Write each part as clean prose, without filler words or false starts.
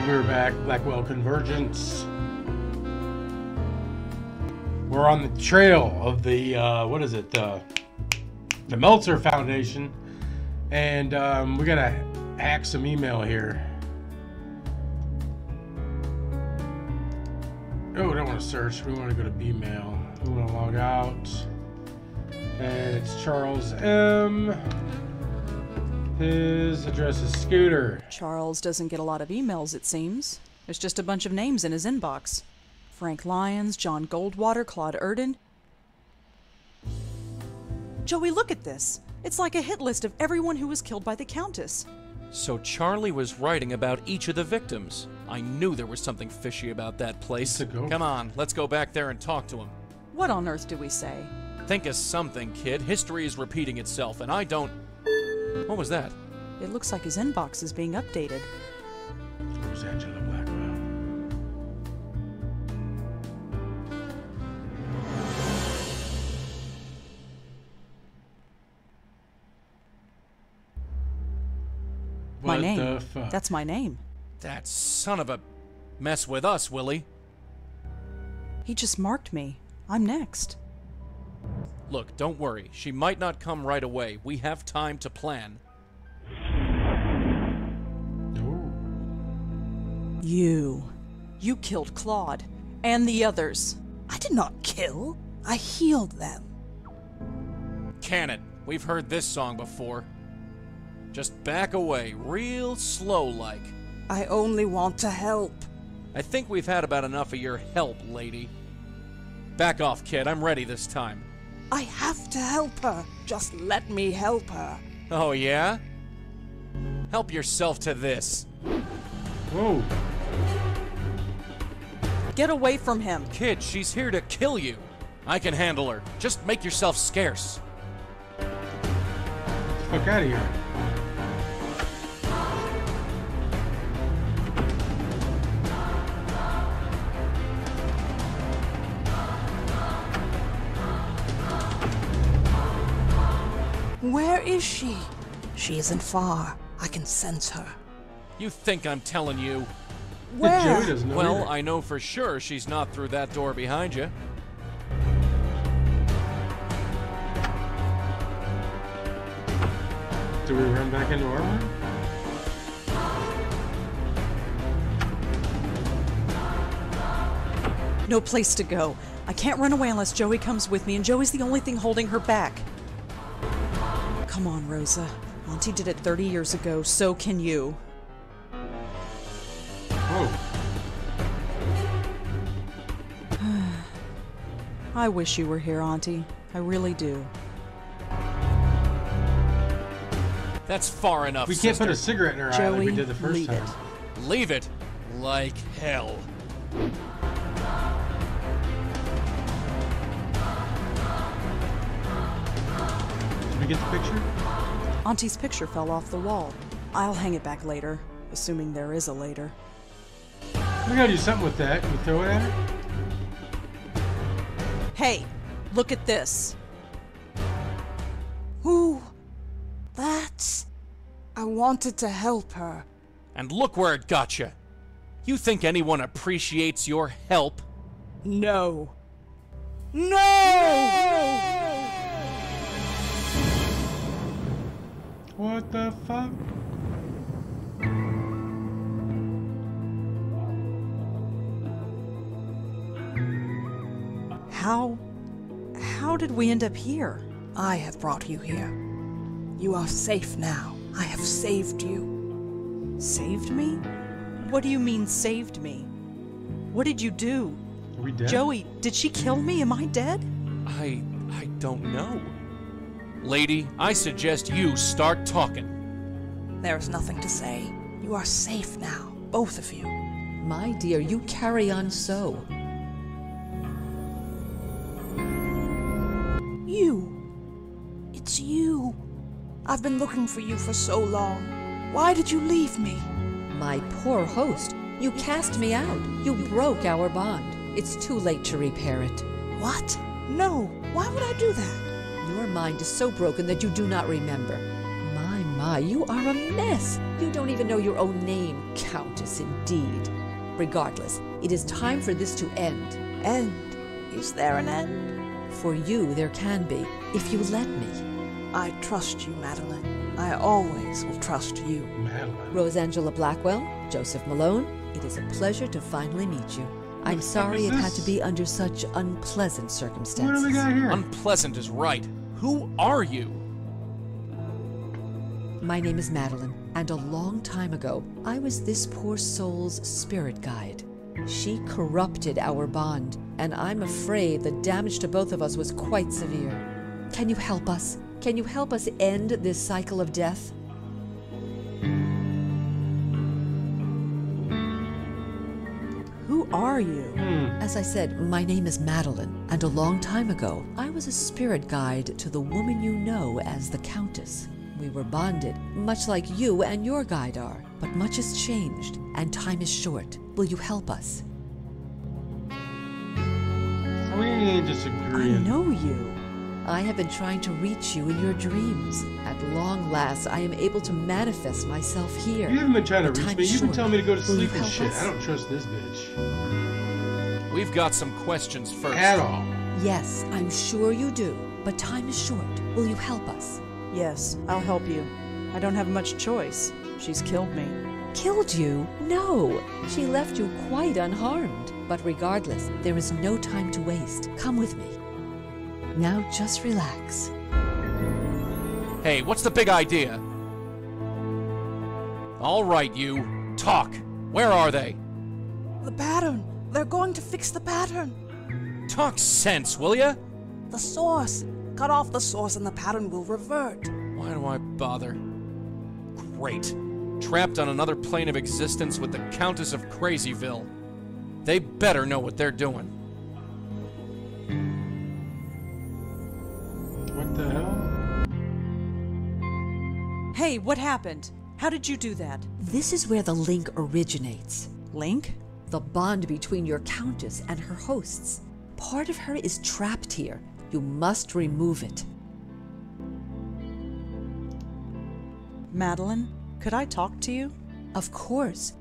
We're back, Blackwell Convergence. We're on the trail of the, what is it, the Meltzer Foundation. And we gotta hack some email here. Oh, we don't want to search, we want to go to B-mail. We want to log out. And it's Charles M. His address is Scooter. Charles doesn't get a lot of emails, it seems. There's just a bunch of names in his inbox. Frank Lyons, John Goldwater, Claude Erden. Joey, look at this. It's like a hit list of everyone who was killed by the Countess. So Charlie was writing about each of the victims. I knew there was something fishy about that place. Come on, let's go back there and talk to him. What on earth do we say? Think of something, kid. History is repeating itself, and I don't... What was that? It looks like his inbox is being updated. Where's Angela Blackwell? My What name. the fuck? That's my name. That son of a... Mess with us, Willie. He just marked me. I'm next. Look, don't worry. She might not come right away. We have time to plan. Ooh. You killed Claude. And the others. I did not kill. I healed them. Can it? We've heard this song before. Just back away, real slow-like. I only want to help. I think we've had about enough of your help, lady. Back off, kid. I'm ready this time. I have to help her. Just let me help her. Oh, yeah? Help yourself to this. Whoa. Get away from him. Kid, she's here to kill you. I can handle her. Just make yourself scarce. Get the fuck out of here. Where is she? She isn't far. I can sense her. You think I'm telling you? Joey Where? doesn't know Well, either. I know for sure she's not through that door behind you. Do we run back into our room? No place to go. I can't run away unless Joey comes with me, and Joey's the only thing holding her back. Come on, Rosa. Auntie did it 30 years ago, so can you. Whoa. I wish you were here, Auntie. I really do. That's far enough, We can't sister. put a cigarette in her eye like we Joey, did the first leave time. it. Leave it like hell. Did we get the picture? Auntie's picture fell off the wall. I'll hang it back later, assuming there is a later. We gotta do something with that. Can we throw it at her? Hey, look at this. Who? That's... I wanted to help her. And look where it got you. You think anyone appreciates your help? No. No! What the fuck? How did we end up here? I have brought you here. You are safe now. I have saved you. Saved me? What do you mean, saved me? What did you do? Are we dead? Joey, did she kill me? Am I dead? I don't know. Lady, I suggest you start talking. There is nothing to say. You are safe now, both of you. My dear, you carry on so. You. It's you. I've been looking for you for so long. Why did you leave me? My poor host, you cast me out. You broke our bond. It's too late to repair it. What? No. Why would I do that? Your mind is so broken that you do not remember. My my, you are a mess. You don't even know your own name, Countess, indeed. Regardless, it is time for this to end. End? Is there an end? For you, there can be, if you let me. I trust you, Madeline. I always will trust you. Madeline. Rosangela Blackwell, Joseph Malone, it is a pleasure to finally meet you. I'm sorry it had to be under such unpleasant circumstances. What do we got here? Unpleasant is right. Who are you? My name is Madeline, and a long time ago, I was this poor soul's spirit guide. She corrupted our bond, and I'm afraid the damage to both of us was quite severe. Can you help us? Can you help us end this cycle of death? Who are you? As I said, my name is Madeline, and a long time ago, I was a spirit guide to the woman you know as the Countess. We were bonded, much like you and your guide are, but much has changed, and time is short. Will you help us? We ain't I disagreeing. know you. I have been trying to reach you in your dreams. At long last, I am able to manifest myself here. You haven't been trying to The reach time me. is You've been short. telling me to go to Will you sleep and help shit. us? I don't trust this bitch. We've got some questions first. At all. Yes, I'm sure you do, but time is short. Will you help us? Yes, I'll help you. I don't have much choice. She's killed me. Killed you? No, she left you quite unharmed. But regardless, there is no time to waste. Come with me. Now just relax. Hey, what's the big idea? All right, you. Talk. Where are they? The pattern. They're going to fix the pattern. Talk sense, will ya? The source. Cut off the source and the pattern will revert. Why do I bother? Great. Trapped on another plane of existence with the Countess of Crazyville. They better know what they're doing. What the hell? Hey, what happened? How did you do that? This is where the link originates. Link? The bond between your Countess and her hosts. Part of her is trapped here. You must remove it. Madeline, could I talk to you? Of course.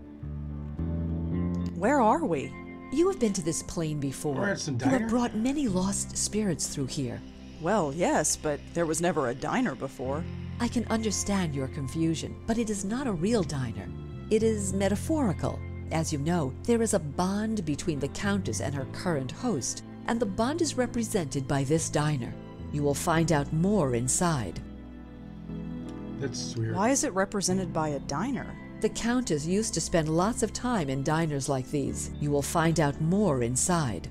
Where are we? You have been to this plane before. We're at some You have diner? brought many lost spirits through here. Well, yes, but there was never a diner before. I can understand your confusion, but it is not a real diner. It is metaphorical. As you know, there is a bond between the Countess and her current host, and the bond is represented by this diner. You will find out more inside. That's weird. Why is it represented by a diner? The Countess used to spend lots of time in diners like these. You will find out more inside.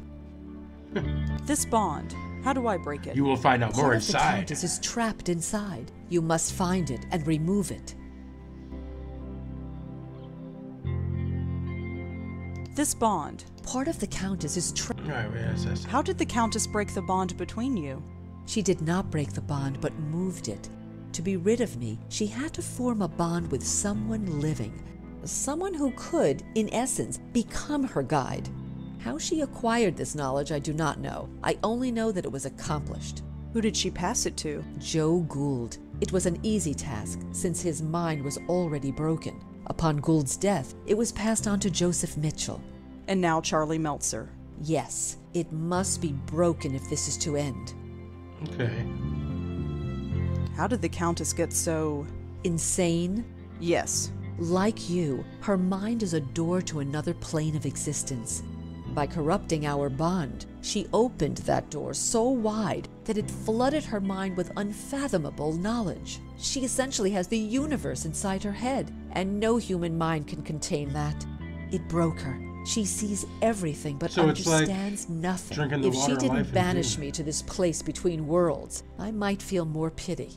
This bond, how do I break it? You will find out more Part of the inside. Countess is trapped inside. You must find it and remove it. This bond, Part of the Countess is trapped. Alright, yes. how did the Countess break the bond between you? She did not break the bond, but moved it. To be rid of me, she had to form a bond with someone living. Someone who could, in essence, become her guide. How she acquired this knowledge, I do not know. I only know that it was accomplished. Who did she pass it to? Joe Gould. It was an easy task, since his mind was already broken. Upon Gould's death, it was passed on to Joseph Mitchell. And now Charlie Meltzer. Yes, it must be broken if this is to end. Okay. How did the Countess get so... Insane? Yes. Like you, her mind is a door to another plane of existence. By corrupting our bond, she opened that door so wide that it flooded her mind with unfathomable knowledge. She essentially has the universe inside her head, and no human mind can contain that. It broke her. She sees everything but So it's like understands nothing. drinking the If water she of didn't life and banish doom. me to this place between worlds, I might feel more pity.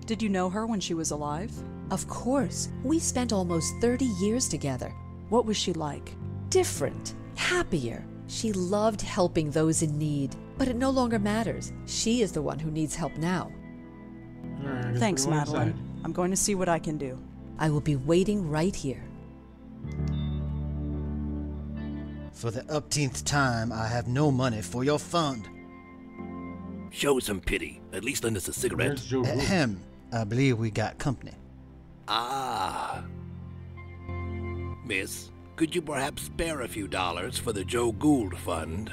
Did you know her when she was alive? Of course, we spent almost 30 years together. What was she like? Different, happier. She loved helping those in need, but it no longer matters. She is the one who needs help now. Alright, I guess Thanks, we're going Madeline. inside. I'm going to see what I can do. I will be waiting right here. For the upteenth time, I have no money for your fund. Show some pity. At least lend us a cigarette. Where's Joe Gould? Ahem. I believe we got company. Ah. Miss, could you perhaps spare a few dollars for the Joe Gould Fund?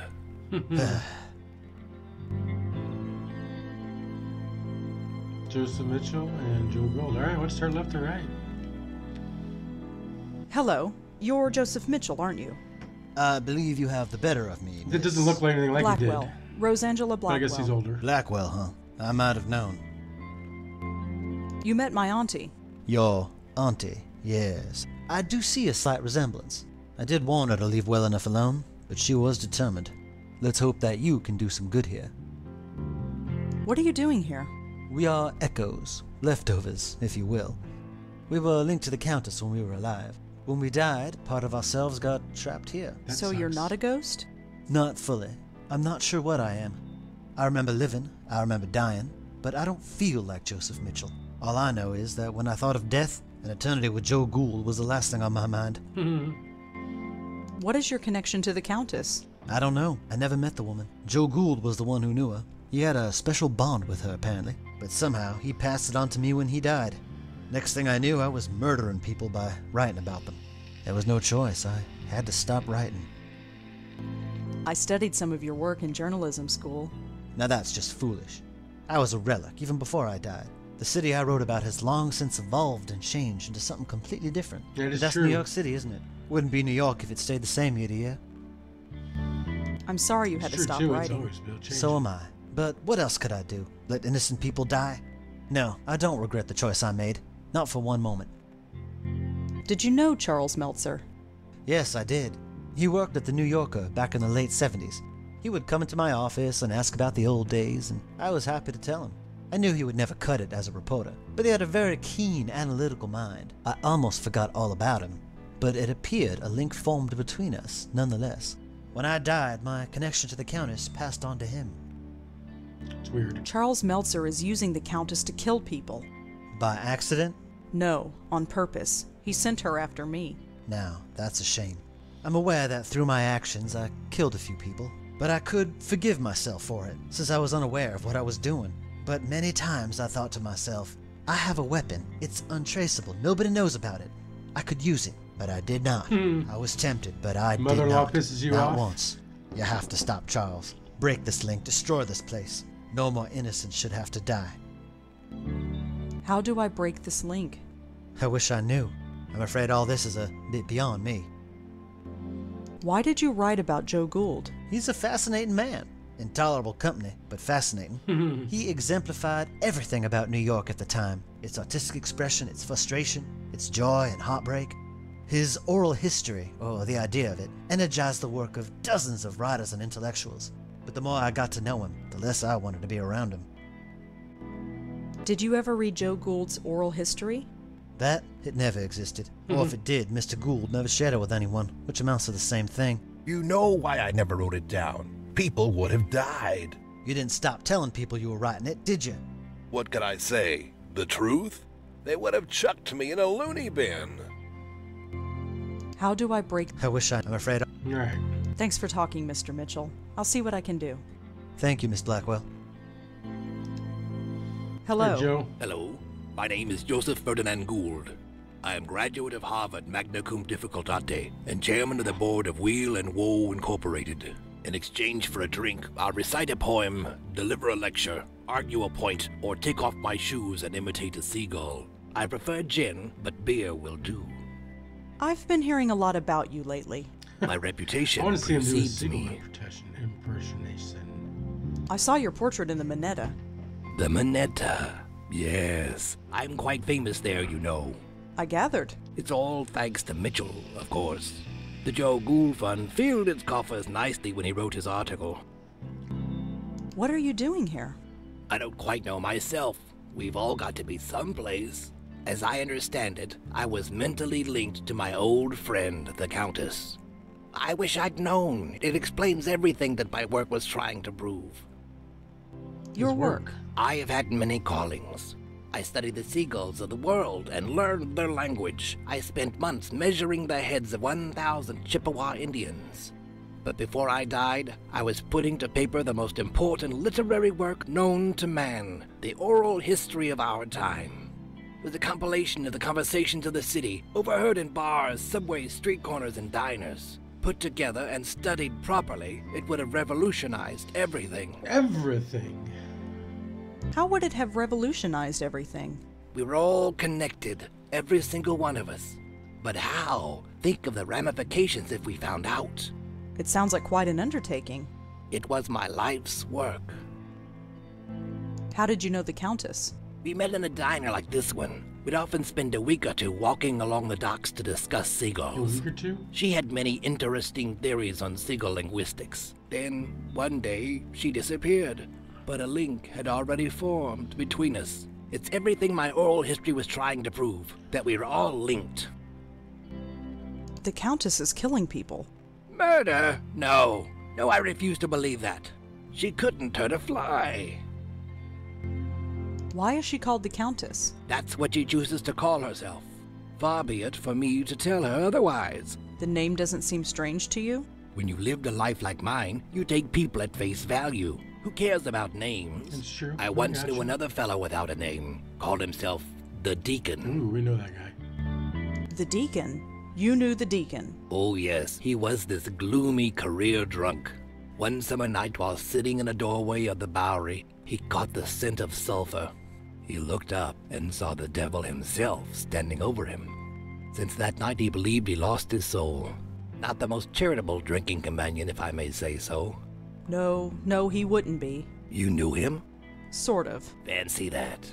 Joseph Mitchell and Joe Gould. All right, let's start left to right. Hello. You're Joseph Mitchell, aren't you? I believe you have the better of me, It doesn't look like anything like he Blackwell. did. Rosangela But Blackwell. I guess he's older. Blackwell, huh? I might have known. You met my auntie. Your auntie, yes. I do see a slight resemblance. I did warn her to leave well enough alone, but she was determined. Let's hope that you can do some good here. What are you doing here? We are echoes, leftovers, if you will. We were linked to the Countess when we were alive. When we died, part of ourselves got trapped here. That So you're sucks. not a ghost? Not fully. I'm not sure what I am. I remember living, I remember dying, but I don't feel like Joseph Mitchell. All I know is that when I thought of death, an eternity with Joe Gould was the last thing on my mind. What is your connection to the Countess? I don't know. I never met the woman. Joe Gould was the one who knew her. He had a special bond with her, apparently. But somehow, he passed it on to me when he died. Next thing I knew, I was murdering people by writing about them. There was no choice. I had to stop writing. I studied some of your work in journalism school. Now that's just foolish. I was a relic, even before I died. The city I wrote about has long since evolved and changed into something completely different. That is That's true. New York City, isn't it? Wouldn't be New York if it stayed the same year to year. I'm sorry you had It's to true, stop too. It's writing. always been changing. So am I. But what else could I do? Let innocent people die? No, I don't regret the choice I made. Not for one moment. Did you know Charles Meltzer? Yes, I did. He worked at the New Yorker back in the late 70s. He would come into my office and ask about the old days, and I was happy to tell him. I knew he would never cut it as a reporter, but he had a very keen, analytical mind. I almost forgot all about him, but it appeared a link formed between us, nonetheless. When I died, my connection to the Countess passed on to him. It's weird. Charles Meltzer is using the Countess to kill people. By accident? No, on purpose. He sent her after me. Now, that's a shame. I'm aware that through my actions I killed a few people, but I could forgive myself for it, since I was unaware of what I was doing. But many times I thought to myself, I have a weapon, it's untraceable, nobody knows about it. I could use it, but I did not. I was tempted, but I did Mother-in-law not. pisses you Not off? once. You have to stop, Charles. Break this link, destroy this place. No more innocents should have to die. How do I break this link? I wish I knew. I'm afraid all this is a bit beyond me. Why did you write about Joe Gould? He's a fascinating man. Intolerable company, but fascinating. He exemplified everything about New York at the time. Its artistic expression, its frustration, its joy and heartbreak. His oral history, or the idea of it, energized the work of dozens of writers and intellectuals. But the more I got to know him, the less I wanted to be around him. Did you ever read Joe Gould's oral history? That, it never existed. Or if it did, Mr. Gould never shared it with anyone, which amounts to the same thing. You know why I never wrote it down. People would have died. You didn't stop telling people you were writing it, did you? What could I say? The truth? They would have chucked me in a loony bin. How do I break... I'm afraid. All right. Thanks for talking, Mr. Mitchell. I'll see what I can do. Thank you, Miss Blackwell. Hello. Hey, Joe. Hello, my name is Joseph Ferdinand Gould. I am graduate of Harvard magna cum difficultate and chairman of the board of Wheel and Woe Incorporated. In exchange for a drink, I'll recite a poem, deliver a lecture, argue a point, or take off my shoes and imitate a seagull. I prefer gin, but beer will do. I've been hearing a lot about you lately. My I reputation want to see him do a precedes single me. impersonation. I saw your portrait in the Minetta. The Minetta. Yes, I'm quite famous there, you know. I gathered. It's all thanks to Mitchell, of course. The Joe Gould Fund filled its coffers nicely when he wrote his article. What are you doing here? I don't quite know myself. We've all got to be someplace. As I understand it, I was mentally linked to my old friend, the Countess. I wish I'd known. It explains everything that my work was trying to prove. Your work. I have had many callings. I studied the seagulls of the world and learned their language. I spent months measuring the heads of 1,000 Chippewa Indians. But before I died, I was putting to paper the most important literary work known to man, the oral history of our time. It was a compilation of the conversations of the city, overheard in bars, subways, street corners, and diners. Put together and studied properly, it would have revolutionized everything. Everything. How would it have revolutionized everything? We were all connected, every single one of us. But how? Think of the ramifications if we found out. It sounds like quite an undertaking. It was my life's work. How did you know the Countess? We met in a diner like this one. We'd often spend a week or two walking along the docks to discuss A seagulls. week or two? She had many interesting theories on seagull linguistics. Then, one day, she disappeared. But a link had already formed between us. It's everything my oral history was trying to prove, that we were all linked. The Countess is killing people. Murder? No. No, I refuse to believe that. She couldn't hurt a fly. Why is she called the Countess? That's what she chooses to call herself. Far be it for me to tell her otherwise. The name doesn't seem strange to you? When you lived a life like mine, you take people at face value. Who cares about names? That's true. I once Gotcha. knew another fellow without a name. Called himself the Deacon. Ooh, we know that guy. The Deacon? You knew the Deacon. Oh yes, he was this gloomy career drunk. One summer night while sitting in a doorway of the Bowery, he caught the scent of sulfur. He looked up and saw the devil himself standing over him. Since that night he believed he lost his soul. Not the most charitable drinking companion, if I may say so. No, he wouldn't be. You knew him? Sort of. Fancy that.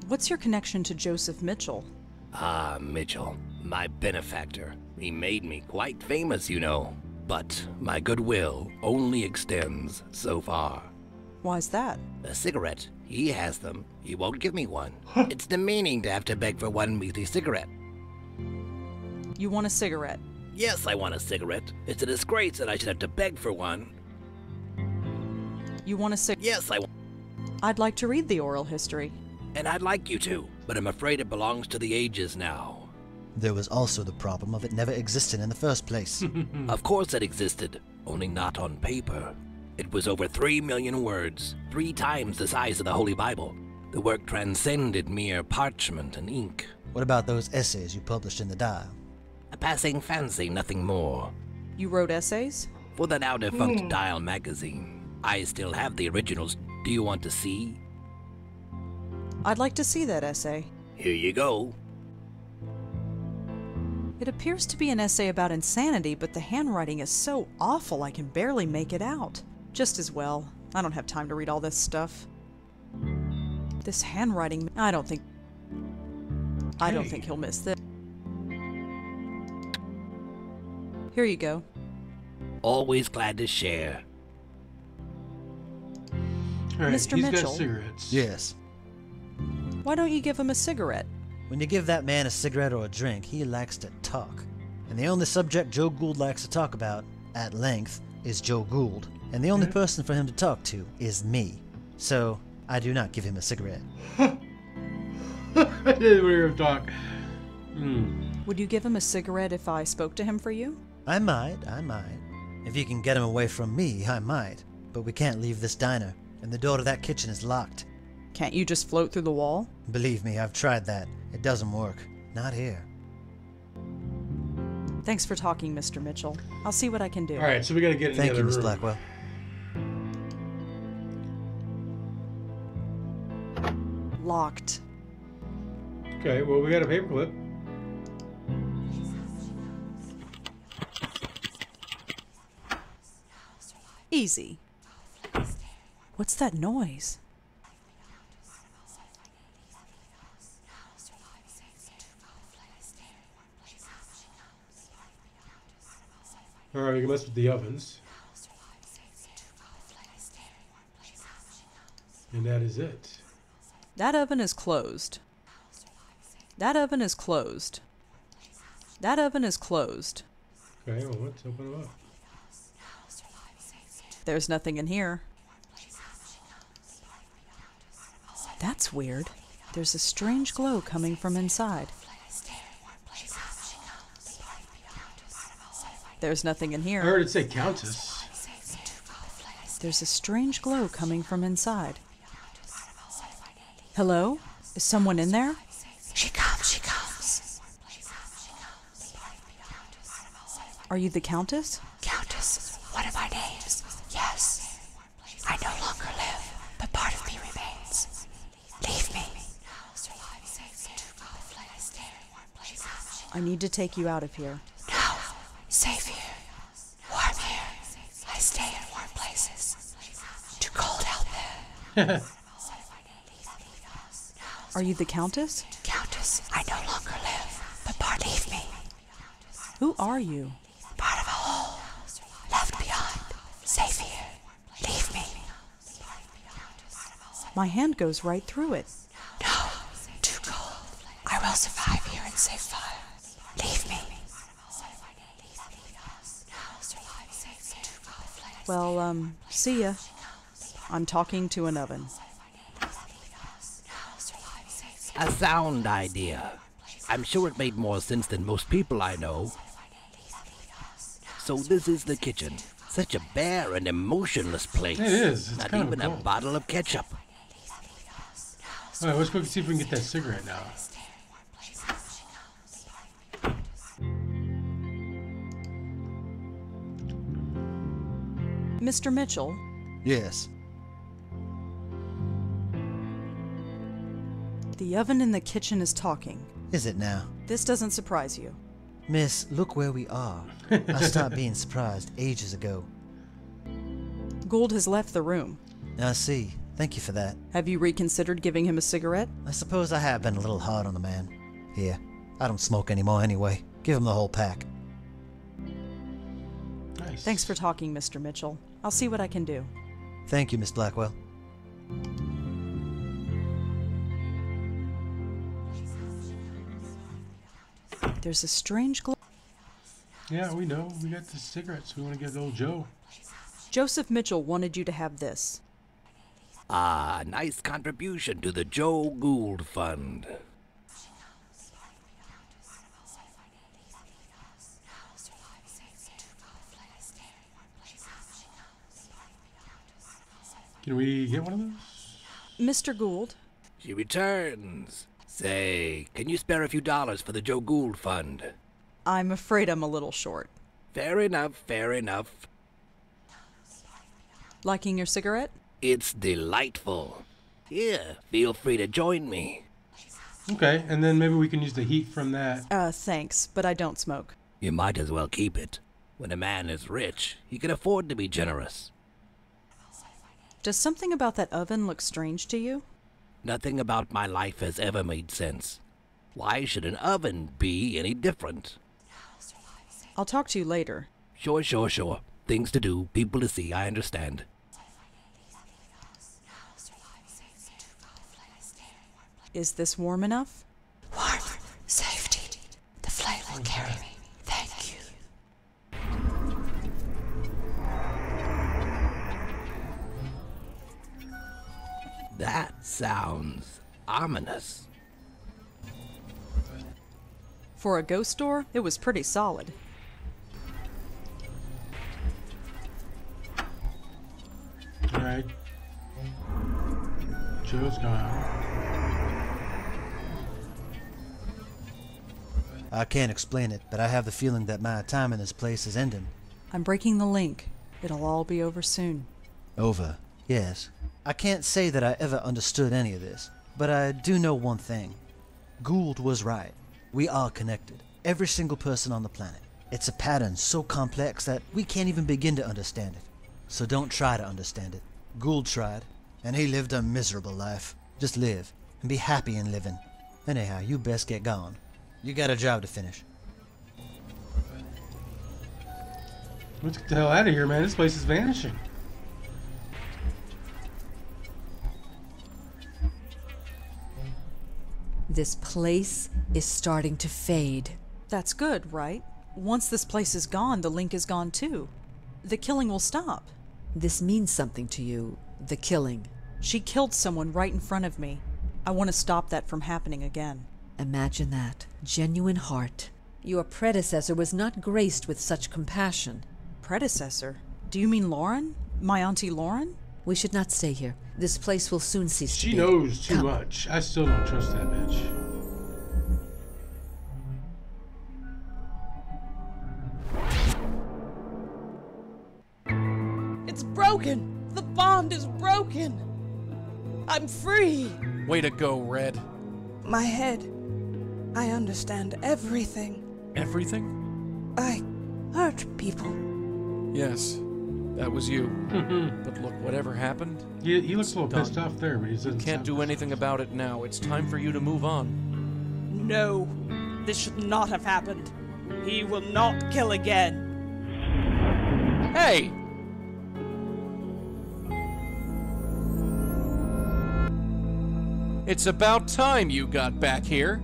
What's your connection to Joseph Mitchell? Ah, Mitchell, my benefactor. He made me quite famous, you know. But my goodwill only extends so far. Why's that? A cigarette. He has them. He won't give me one. It's demeaning to have to beg for one measly cigarette. You want a cigarette? Yes, I want a cigarette. It's a disgrace that I should have to beg for one. You want a cigarette? Yes, I'd like to read the oral history. and I'd like you to, but I'm afraid it belongs to the ages now. There was also the problem of it never existing in the first place. Of course it existed, only not on paper. It was over 3 million words, 3 times the size of the Holy Bible. The work transcended mere parchment and ink. What about those essays you published in the Dial? A passing fancy, nothing more. You wrote essays? For the now defunct Dial magazine. I still have the originals. Do you want to see? I'd like to see that essay. Here you go. It appears to be an essay about insanity, but the handwriting is so awful I can barely make it out. Just as well. I don't have time to read all this stuff. This handwriting, I don't think he'll miss this. Here you go. Always glad to share. All right, Mr. he's Mitchell? got cigarettes. Yes. Why don't you give him a cigarette? When you give that man a cigarette or a drink, he likes to talk. And the only subject Joe Gould likes to talk about, at length, is Joe Gould. And the only person for him to talk to is me. So, I do not give him a cigarette. I didn't hear him talk. Would you give him a cigarette if I spoke to him for you? I might. If you can get him away from me, I might. But we can't leave this diner, and the door to that kitchen is locked. Can't you just float through the wall? Believe me, I've tried that. It doesn't work. Not here. Thanks for talking, Mr. Mitchell. I'll see what I can do. All right, so we got to get in Thank the you, other Miss room. Blackwell. Locked. Okay, well, we got a paperclip. Easy. What's that noise? All right, we can mess with the ovens. And that is it. That oven is closed. That oven is closed. That oven is closed. Okay, well, let's open them up. There's nothing in here. That's weird. There's a strange glow coming from inside. There's nothing in I here. heard it say Countess. There's a strange glow coming from inside. Hello? Is someone in there? She comes, she comes. Are you the Countess? Countess, one of my names. Yes. I no longer live, but part of me remains. Leave me. I need to take you out of here. No. Safe here. Warm here. I stay in warm places. Too cold out there. Are you the Countess? Countess, I no longer live, but leave me. Who are you? Part of a whole. Left behind. Safe here. Leave me. My hand goes right through it. No. Too cold. I will survive here and save fire. Leave me. Well, see ya. I'm talking to an oven. A sound idea. I'm sure it made more sense than most people I know. So this is the kitchen. Such a bare and emotionless place. It is. It's Not kind even of a cool. bottle of ketchup. Alright, let's go see if we can get that cigarette now. Mr. Mitchell, Yes. the oven in the kitchen is talking. Is it now? This doesn't surprise you. Miss, look where we are. I stopped being surprised ages ago. Gould has left the room. I see. Thank you for that. Have you reconsidered giving him a cigarette? I suppose I have been a little hard on the man. Here, I don't smoke anymore anyway. Give him the whole pack. Nice. Thanks for talking, Mr. Mitchell. I'll see what I can do. Thank you, Miss Blackwell. There's a strange glow. Yeah, we know. We got the cigarettes. We want to give old Joe. Joseph Mitchell wanted you to have this. Ah, nice contribution to the Joe Gould Fund. Can we get one of those? Mr. Gould, She returns. Say, can you spare a few dollars for the Joe Gould Fund? I'm afraid I'm a little short. Fair enough, fair enough. Liking your cigarette? It's delightful. Here, feel free to join me. Okay, and then maybe we can use the heat from that. Thanks, but I don't smoke. You might as well keep it. When a man is rich, he can afford to be generous. Does something about that oven look strange to you? Nothing about my life has ever made sense. Why should an oven be any different? I'll talk to you later. Sure, sure, sure. Things to do, people to see, I understand. Is this warm enough? Warm. Safety. The flame will carry me. Thank you. That sounds ominous. For a ghost door, it was pretty solid. Alright. Joe's gone. I can't explain it, but I have the feeling that my time in this place is ending. I'm breaking the link. It'll all be over soon. Over, yes. I can't say that I ever understood any of this, but I do know one thing. Gould was right. We are connected. Every single person on the planet. It's a pattern so complex that we can't even begin to understand it. So don't try to understand it. Gould tried, and he lived a miserable life. Just live, and be happy in living. Anyhow, you best get gone. You got a job to finish. Let's get the hell out of here, man. This place is vanishing. This place is starting to fade. That's good, right? Once this place is gone, the link is gone too. The killing will stop. This means something to you, the killing. She killed someone right in front of me. I want to stop that from happening again. Imagine that. Genuine heart. Your predecessor was not graced with such compassion. Predecessor? Do you mean Lauren? My Auntie Lauren? We should not stay here. This place will soon cease to be. She knows too Come. much. I still don't trust that bitch. It's broken! The bond is broken! I'm free! Way to go, Red. My head. I understand everything. Everything? I hurt people. Yes, that was you. But look, whatever happened, He looks a little done. pissed off there, but he doesn't can't sound do pissed anything about it now. It's time for you to move on. No. This should not have happened. He will not kill again. Hey! It's about time you got back here.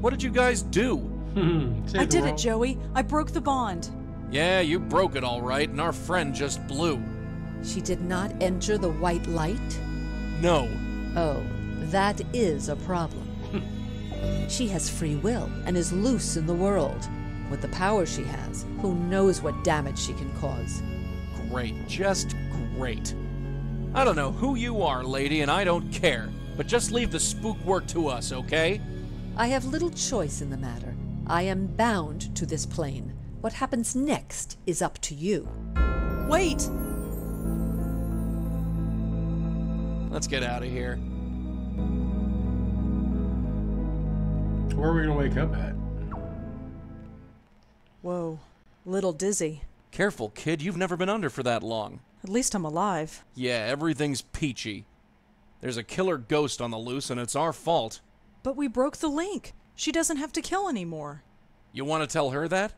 What did you guys do? Save I the did it, world. Joey. I broke the bond. Yeah, you broke it all right, and our friend just blew. She did not enter the white light? No. Oh, that is a problem. She has free will and is loose in the world. With the power she has, who knows what damage she can cause. Great, just great. I don't know who you are, lady, and I don't care. But just leave the spook work to us, okay? I have little choice in the matter. I am bound to this plane. What happens next is up to you. Wait! Let's get out of here. Where are we gonna wake up at? Whoa. Little dizzy. Careful, kid, you've never been under for that long. At least I'm alive. Yeah, everything's peachy. There's a killer ghost on the loose, and it's our fault. But we broke the link. She doesn't have to kill anymore. You want to tell her that?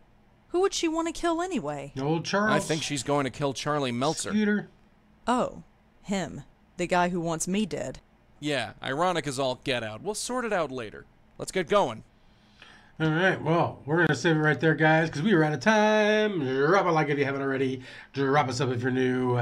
Who would she want to kill anyway? Old Charles. I think she's going to kill Charlie Meltzer. Scooter. Oh, him. The guy who wants me dead. Yeah, ironic as all get out. We'll sort it out later. Let's get going. All right, well, we're going to save it right there, guys, because we are out of time. Drop a like if you haven't already. Drop us up if you're new.